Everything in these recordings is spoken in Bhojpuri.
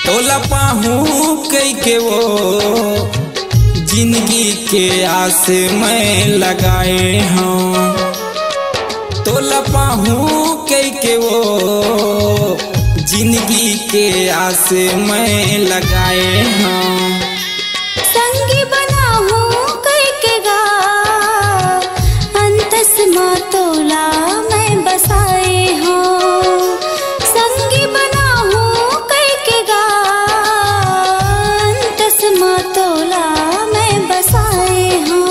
तोला पाहूं कई के वो जिंदगी के आस में लगाए हों। तोला पाहूं कई के वो जिंदगी के आस में लगाए हों। संगी बना हूँ कई के गा अंतस माँ तोला मैं बसाए हूँ। संगी बना हूँ कई के गा अंतस माँ तोला मैं बसाए हूँ।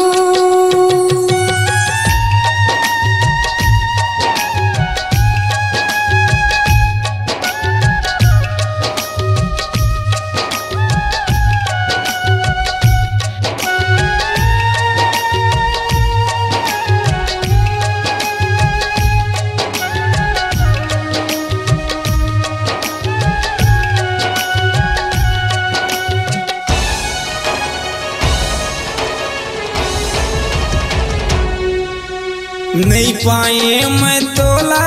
नहीं पाए मैं तोला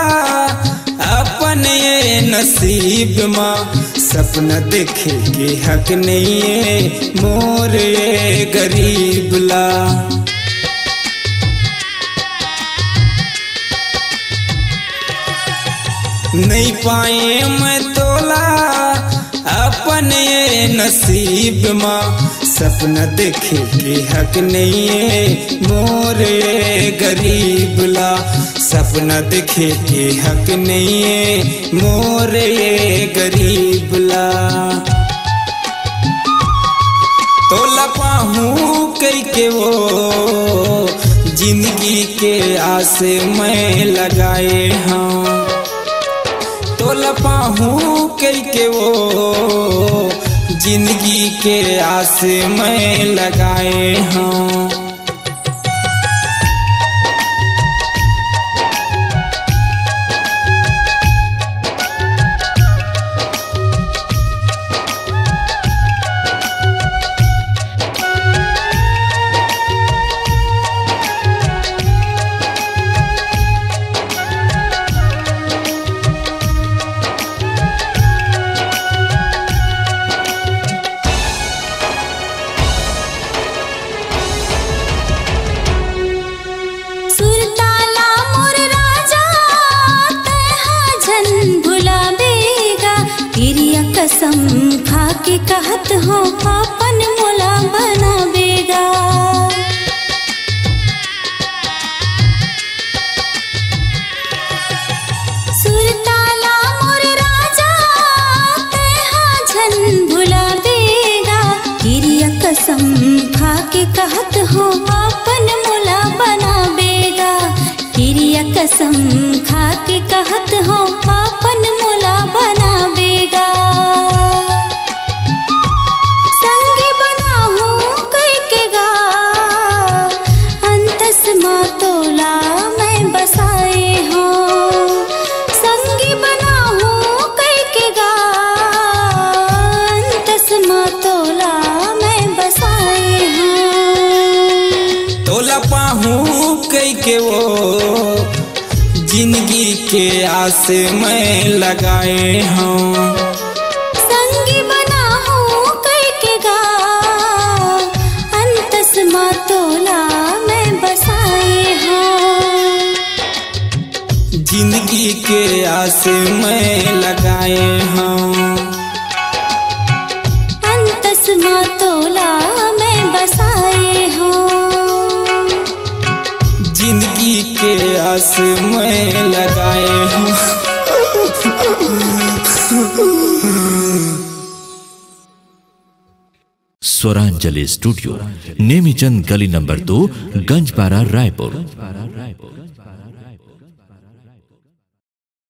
अपने नसीब माँ, सपना देखे के हक नहीं है मोर ये गरीब ला। नहीं पाए मैं तोला अपने नसीब माँ, सपना देखे के हक नहीं है मोर ये गरीब ला। सपना देखे के हक नहीं है मोर ये गरीब ला। तोला पाहूं कई के वो जिंदगी के आस में लगाए हों। तोला पाहूं कई के वो जिंदगी के आस में लगाए हों। कसम खा के कहत हो अपन मोला बनावेगा। सुरताला मोर राजा तेहा झन भुलावेगा। गिरिया कसम खा के कहत हो अपन मोला बनावेगा। गिरिया कसम खा के कहत हो अपन मोला बनावेगा। कई के वो जिंदगी के आस में लगाए हों। संगी बना हूँ कई के गा अंतस माँ तोला मैं बसाए हूँ। जिंदगी के आस में लगाए हों। अंतस माँ तोला मैं बसाए हूँ। जिंदगी के आस में लगाए हों। स्वरांजलि स्टूडियो, नेमीचंद गली नंबर 2, गंजपारा, रायपुर।